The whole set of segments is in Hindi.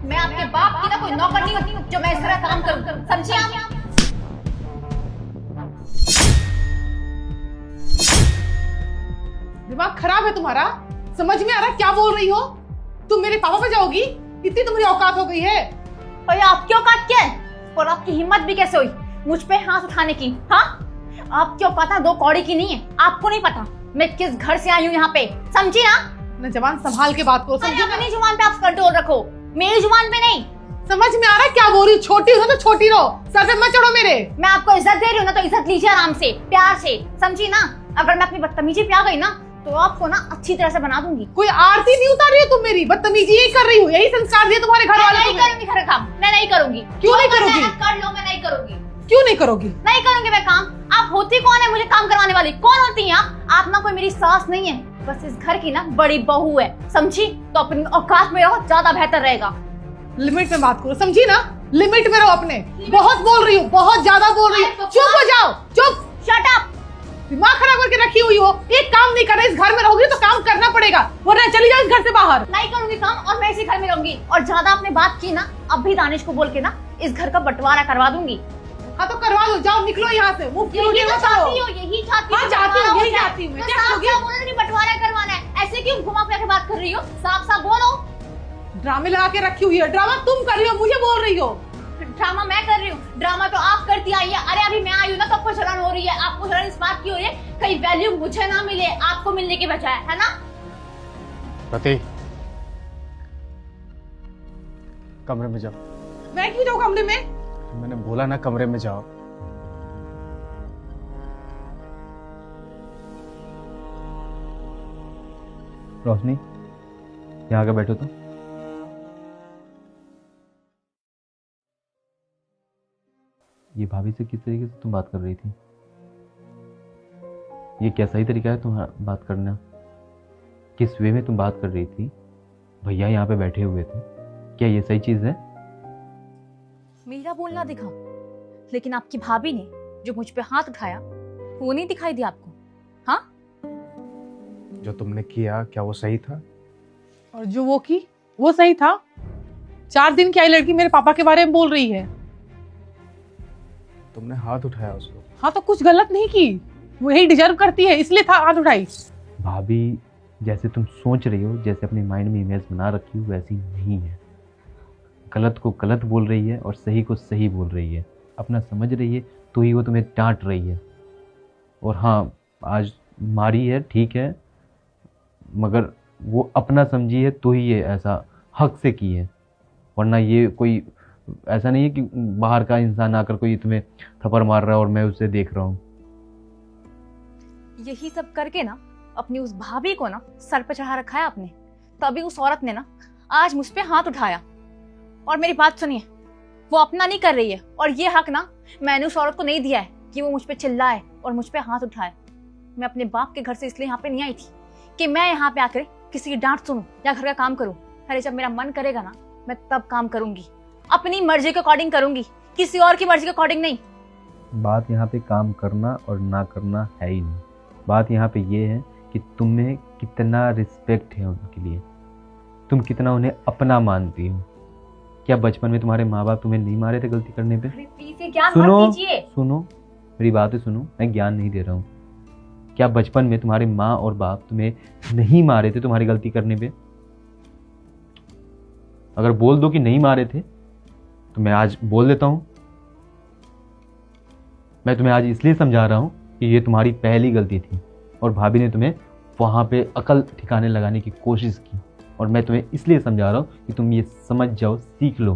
मैं आपके बाप की ना कोई नौकर नहीं होती जो मैं इस तरह काम करूं, समझे आप? दिमाग खराब है तुम्हारा? समझ में आ रहा क्या बोल रही हो? तुम मेरे पापा पे जाओगी? इतनी तुम्हारी औकात हो गई है? और ये आपकी औकात क्या है? और आपकी हिम्मत भी कैसे हुई मुझ पे हाथ उठाने की? हाँ, आपको पता दो कौड़ी की नहीं है, आपको नहीं पता मैं किस घर से आई हूँ यहाँ पे, समझी ना? अपना जबान संभाल के बात करो, समझी ना? अपनी जुबान पे आप कंट्रोल रखो, मेरी जुबान पे नहीं। समझ में आ रहा क्या बोल रही? छोटी हो तो छोटी रहो, सर पे मत चढ़ो मेरे। मैं आपको इज्जत दे रही हूँ ना, तो इज्जत लीजिए आराम से, प्यार से, समझी ना? अगर मैं अपनी बदतमीजी पे आ गई ना तो आपको ना अच्छी तरह से बना दूंगी। कोई आरती नहीं उतार रही हो तुम मेरी, बदतमीजी यही कर रही हो, यही संस्कार दिए तुम्हारे घर वाले नहीं करूंगी घर काम, मैं नहीं करूंगी। क्यों नहीं करोगी? कर लो, मैं नहीं करूंगी। क्यों नहीं करोगी? नहीं करूंगी मैं काम। आप होती कौन है मुझे काम करवाने वाली? कौन होती हैं आप? आप ना कोई मेरी सास नहीं है, बस इस घर की ना बड़ी बहू है, समझी? तो अपनी औकात में रहो, ज्यादा बेहतर रहेगा। लिमिट में बात करो, समझी ना? लिमिट में रहो अपने। बहुत बोल रही हो, बहुत ज्यादा बोल रही हो। चुप हो जाओ, चुप। Shut up. दिमाग खराब करके रखी हुई हो, एक काम नहीं कर रहे, इस घर में रहोगी तो काम करना पड़ेगा, वरना चली जाओ इस घर से बाहर। नहीं करूंगी काम और मैं इसी घर में रहूंगी। और ज्यादा आपने बात की ना, अब भी दानिश को बोल के ना इस घर का बंटवारा करवा दूंगी। हाँ तो करवा दो, जाओ निकलो यहाँ से। यही तो चाहती हो, यही चाहती हाँ, हो। चाहती हूँ, यही बंटवारा चाहती हूँ मैं। तो क्या साफ करोगी? साफ बोलो ना कि बंटवारा करवाना है, ऐसे क्यों घुमा फिरा के बात कर रही हो? साफ साफ बोलो। ड्रामे लगा के रखी हुई है। ड्रामा तुम कर रही हो, मुझे बोल रही हो। ड्रामा मैं कर रही हूँ? ड्रामा तो आप करती आई है। अरे अभी मैं आई हूँ ना तो आपको जलन हो रही है। आपको जलन इस बात की हो रही है कहीं वैल्यू मुझे ना मिले, आपको मिलने के बजाय, है ना? रति, कमरे में जाओ। मैं क्यों जाऊँ कमरे में? मैंने बोला ना कमरे में जाओ। रोशनी, यहाँ आके बैठो तो। ये भाभी से किस तरीके से तुम बात कर रही थी? ये क्या सही तरीका है तुम बात करना? किस वे में तुम बात कर रही थी? भैया यहाँ पे बैठे हुए थे, क्या ये सही चीज है? मेरा बोलना दिखा, लेकिन आपकी भाभी ने जो मुझ पे हाथ उठाया वो नहीं दिखाई दिया आपको? हाँ, जो तुमने किया क्या वो सही था? और जो वो की वो सही था? 4 दिन की आई लड़की मेरे पापा के बारे में बोल रही है। तुमने हाथ उठाया उसको। हाँ तो कुछ गलत नहीं की, वो यही डिजर्व करती है, इसलिए था हाथ उठाई। भाभी जैसे तुम सोच रही हो, जैसे अपने माइंड में इमेज बना रखी हो, वैसी नहीं है। गलत को गलत बोल रही है और सही को सही बोल रही है। अपना समझ रही है तो ही वो तुम्हें डांट रही है। और हाँ, आज मारी है ठीक है, मगर वो अपना समझी है तो ही ये ऐसा हक से की है, वरना ये कोई ऐसा नहीं है कि बाहर का इंसान आकर कोई तुम्हें थप्पड़ मार रहा है और मैं उसे देख रहा हूँ। यही सब करके ना अपनी उस भाभी को ना सर पे चढ़ा रखा है आपने, तभी उस औरत ने ना आज मुझ पे हाथ उठाया। और मेरी बात सुनिए, वो अपना नहीं कर रही है और ये हक ना मैंने उस औरत को नहीं दिया है कि वो मुझ पे चिल्लाए और मुझ पे हाथ उठाए। मैं अपने बाप के घर से इसलिए यहाँ पे नहीं आई थी कि मैं यहाँ पे आकर किसी की डांट सुनूं या घर का काम करूं। अरे जब मेरा मन करेगा ना मैं तब काम करूंगी, अपनी मर्जी के अकॉर्डिंग करूंगी, किसी और की मर्जी के अकॉर्डिंग नहीं। बात यहाँ पे काम करना और ना करना है ही नहीं। बात यहाँ पे ये है कि तुम्हें कितना रिस्पेक्ट है उनके लिए, तुम कितना उन्हें अपना मानती हो। क्या बचपन में तुम्हारे माँ बाप तुम्हें नहीं मारे थे गलती करने पे? प्लीज ये ज्ञान सुनो मत दीजिए। सुनो, मेरी बात सुनो, मैं ज्ञान नहीं दे रहा हूँ। क्या बचपन में तुम्हारे माँ और बाप तुम्हें नहीं मारे थे तुम्हारी गलती करने पे? अगर बोल दो कि नहीं मारे थे तो मैं आज बोल देता हूँ। मैं तुम्हें आज इसलिए समझा रहा हूँ कि ये तुम्हारी पहली गलती थी और भाभी ने तुम्हें वहाँ पे अकल ठिकाने लगाने की कोशिश की। और मैं तुम्हें इसलिए समझा रहा हूँ कि तुम ये समझ जाओ, सीख लो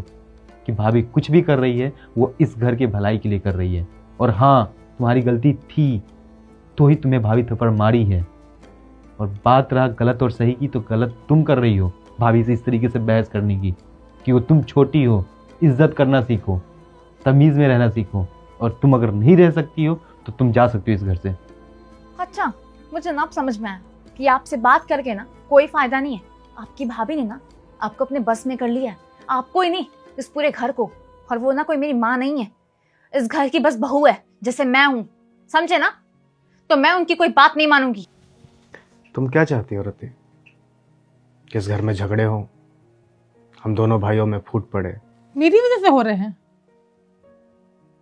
कि भाभी कुछ भी कर रही है वो इस घर के भलाई के लिए कर रही है। और हाँ, तुम्हारी गलती थी तो ही तुम्हें भाभी थप्पड़ मारी है। और बात रहा गलत और सही की, तो गलत तुम कर रही हो भाभी से इस तरीके से बहस करने की कि वो तुम छोटी हो। इज्जत करना सीखो, तमीज़ में रहना सीखो। और तुम अगर नहीं रह सकती हो तो तुम जा सकती हो इस घर से। अच्छा, मुझे ना अब समझ में आया कि आपसे बात करके ना कोई फायदा नहीं है। आपकी भाभी ने ना आपको अपने बस में कर लिया है, आपको ही नहीं इस पूरे घर को। और वो ना कोई मेरी माँ नहीं है, इस घर की बस बहू है जैसे मैं हूँ, समझे ना? तो मैं उनकी कोई बात नहीं मानूंगी। तुम क्या चाहती हो रति? कि इस घर में झगड़े हो, हम दोनों भाइयों में फूट पड़े। मेरी वजह से हो रहे हैं?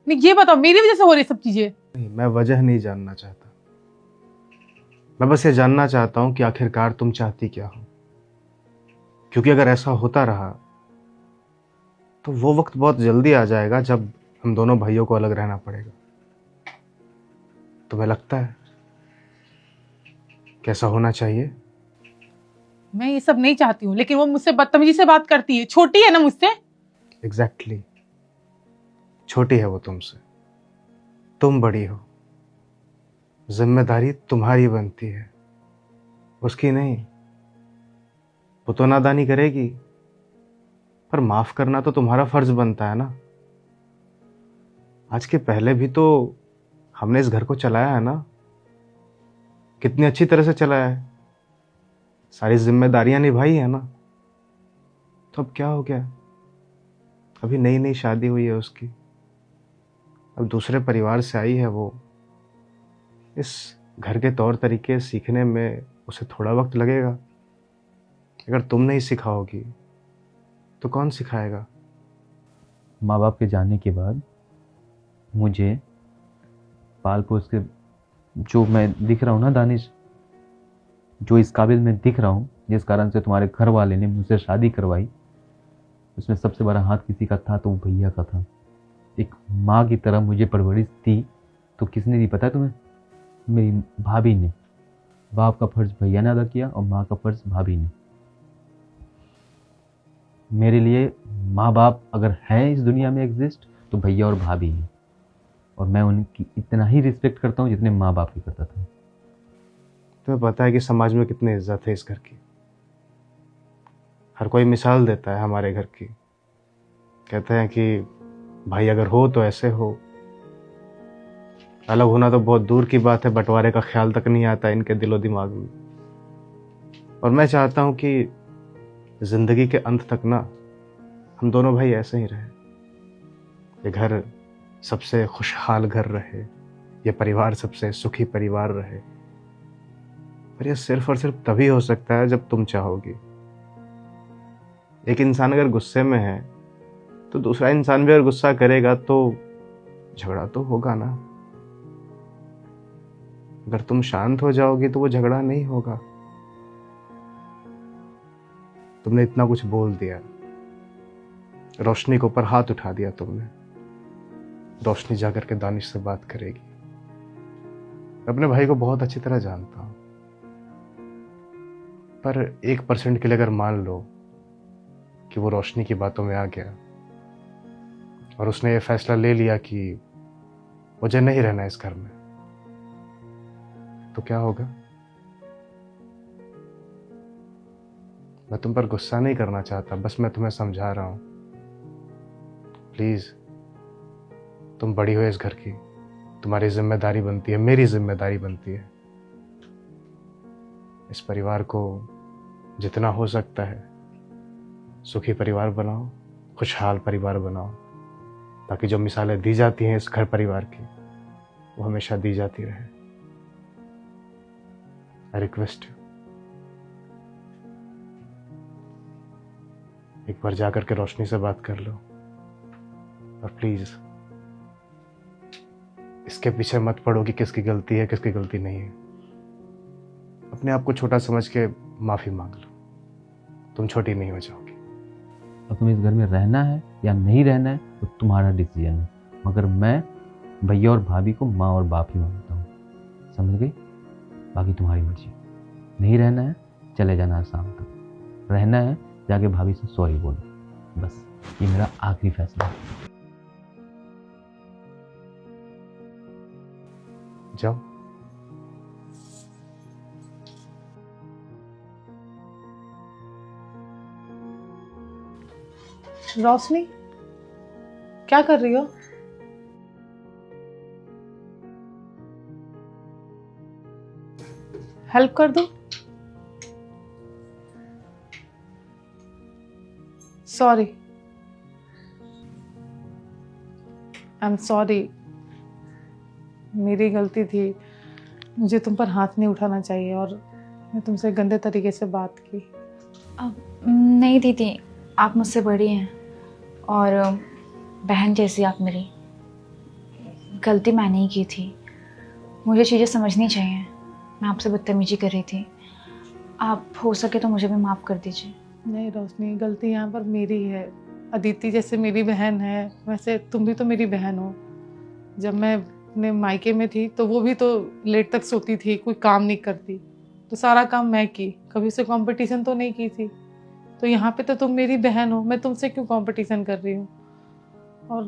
नहीं, ये बताओ, मेरी वजह से हो रही सब चीजें? नहीं, मैं वजह नहीं जानना चाहता। मैं बस ये जानना चाहता हूं कि आखिरकार तुम चाहती क्या हो। क्योंकि अगर ऐसा होता रहा तो वो वक्त बहुत जल्दी आ जाएगा जब हम दोनों भाइयों को अलग रहना पड़ेगा। तुम्हें लगता है कैसा होना चाहिए? मैं ये सब नहीं चाहती हूँ, लेकिन वो मुझसे बदतमीजी से बात करती है। छोटी है ना मुझसे। एग्जैक्टली छोटी है वो तुमसे, तुम बड़ी हो। जिम्मेदारी तुम्हारी बनती है, उसकी नहीं। वो तो नादानी करेगी, पर माफ करना तो तुम्हारा फर्ज बनता है ना। आज के पहले भी तो हमने इस घर को चलाया है ना, कितनी अच्छी तरह से चलाया है, सारी जिम्मेदारियां निभाई है ना। तो अब क्या हो गया? अभी नई नई शादी हुई है उसकी, अब दूसरे परिवार से आई है वो। इस घर के तौर तरीके सीखने में उसे थोड़ा वक्त लगेगा। अगर तुम नहीं सिखाओगी तो कौन सिखाएगा? माँ बाप के जाने के बाद मुझे पाल पोस के जो मैं दिख रहा हूँ ना दानिश, जो इस काबिल मैं दिख रहा हूँ, जिस कारण से तुम्हारे घर वाले ने मुझसे शादी करवाई, उसमें सबसे बड़ा हाथ किसी का था तो वो भैया का था। एक माँ की तरह मुझे परवरिश दी तो किसने दी पता है तुम्हें? मेरी भाभी ने। बाप का फर्ज भैया ने अदा किया और माँ का फर्ज भाभी ने। मेरे लिए माँ बाप अगर हैं इस दुनिया में एग्जिस्ट तो भैया और भाभी हैं, और मैं उनकी इतना ही रिस्पेक्ट करता हूँ जितने माँ बाप की करता था। तुम्हें पता है कि समाज में कितनी इज्जत है इस घर की। हर कोई मिसाल देता है हमारे घर की, कहते हैं कि भाई अगर हो तो ऐसे हो। अलग होना तो बहुत दूर की बात है, बंटवारे का ख्याल तक नहीं आता इनके दिलो दिमाग में। और मैं चाहता हूं कि जिंदगी के अंत तक ना हम दोनों भाई ऐसे ही रहे। ये घर सबसे खुशहाल घर रहे, ये परिवार सबसे सुखी परिवार रहे। पर यह सिर्फ और सिर्फ तभी हो सकता है जब तुम चाहोगी। एक इंसान अगर गुस्से में है तो दूसरा इंसान भी अगर गुस्सा करेगा तो झगड़ा तो होगा ना। अगर तुम शांत हो जाओगी तो वो झगड़ा नहीं होगा। तुमने इतना कुछ बोल दिया, रोशनी के ऊपर हाथ उठा दिया तुमने। रोशनी जाकर के दानिश से बात करेगी। मैं अपने भाई को बहुत अच्छी तरह जानता हूं, पर 1% के लिए अगर मान लो कि वो रोशनी की बातों में आ गया और उसने ये फैसला ले लिया कि मुझे नहीं रहना इस घर में, तो क्या होगा? मैं तुम पर गुस्सा नहीं करना चाहता, बस मैं तुम्हें समझा रहा हूं। प्लीज, तुम बड़ी हो इस घर की, तुम्हारी जिम्मेदारी बनती है, मेरी जिम्मेदारी बनती है। इस परिवार को जितना हो सकता है सुखी परिवार बनाओ, खुशहाल परिवार बनाओ, ताकि जो मिसालें दी जाती हैं इस घर परिवार की वो हमेशा दी जाती रहे। आई रिक्वेस्ट यू, एक बार जाकर के रोशनी से बात कर लो। और प्लीज इसके पीछे मत पड़ो कि किसकी गलती है किसकी गलती नहीं है। अपने आप को छोटा समझ के माफी मांग लो, तुम छोटी नहीं हो जाओगी। अब तुम्हें इस घर में रहना है या नहीं रहना है तो तुम्हारा डिसीजन है, मगर मैं भैया और भाभी को माँ और बाप ही मानता हूँ, समझ गई? बाकी तुम्हारी मर्जी। नहीं रहना है चले जाना है शाम तक, रहना है जाके भाभी से सॉरी बोलो। बस ये मेरा आखिरी फैसला है। जाओ। रोशनी, क्या कर रही हो? हेल्प कर दो। सॉरी, आई एम सॉरी, मेरी गलती थी। मुझे तुम पर हाथ नहीं उठाना चाहिए और मैं तुमसे गंदे तरीके से बात की। नहीं दीदी, आप मुझसे बड़ी हैं और बहन जैसी आप मेरी। गलती मैंने ही की थी, मुझे चीज़ें समझनी चाहिए। मैं आपसे बदतमीजी कर रही थी, आप हो सके तो मुझे भी माफ़ कर दीजिए। नहीं रोशनी, गलती यहाँ पर मेरी है। अदिति जैसे मेरी बहन है, वैसे तुम भी तो मेरी बहन हो। जब मैं अपने मायके में थी तो वो भी तो लेट तक सोती थी, कोई काम नहीं करती, तो सारा काम मैं की, कभी से कंपटीशन तो नहीं की थी। तो यहाँ पे तो तुम मेरी बहन हो, मैं तुमसे क्यों कंपटीशन कर रही हूँ? और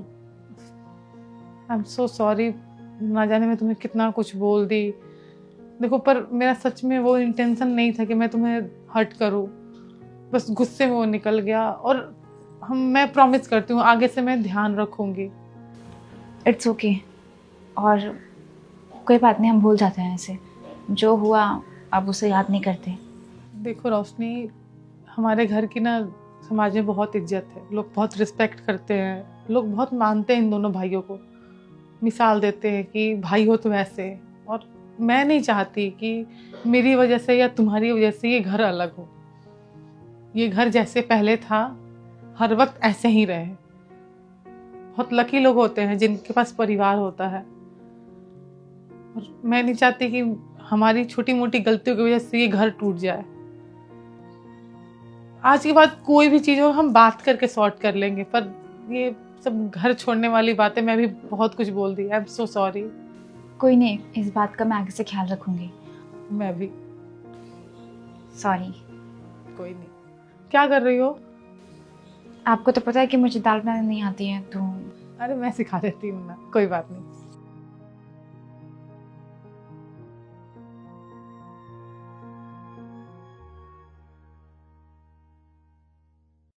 आई एम सो सॉरी, ना जाने मैं तुम्हें कितना कुछ बोल दी। देखो, पर मेरा सच में वो इंटेंशन नहीं था कि मैं तुम्हें हर्ट करूँ, बस गुस्से में वो निकल गया। और मैं प्रॉमिस करती हूँ आगे से मैं ध्यान रखूँगी। इट्स ओके और कोई बात नहीं, हम भूल जाते हैं ऐसे। जो हुआ अब उसे याद नहीं करते। देखो रोशनी, हमारे घर की ना समाज में बहुत इज्जत है, लोग बहुत रिस्पेक्ट करते हैं, लोग बहुत मानते हैं इन दोनों भाइयों को, मिसाल देते हैं कि भाई हो तो ऐसे। और मैं नहीं चाहती कि मेरी वजह से या तुम्हारी वजह से ये घर अलग हो। ये घर जैसे पहले था हर वक्त ऐसे ही रहे। बहुत लकी लोग होते हैं जिनके पास परिवार होता है, और मैं नहीं चाहती कि हमारी छोटी मोटी गलतियों की वजह से ये घर टूट जाए। आज के बाद कोई भी चीज़ हो हम बात करके सॉर्ट कर लेंगे, पर ये सब घर छोड़ने वाली बातें मैं भी बहुत कुछ बोल दी। I am so sorry. कोई नहीं, इस बात का मैं आगे से ख्याल रखूंगी। मैं भी। सॉरी। कोई नहीं। क्या कर रही हो? आपको तो पता है कि मुझे दाल बनानी नहीं आती है, तो अरे मैं सिखा देती हूँ ना, कोई बात नहीं।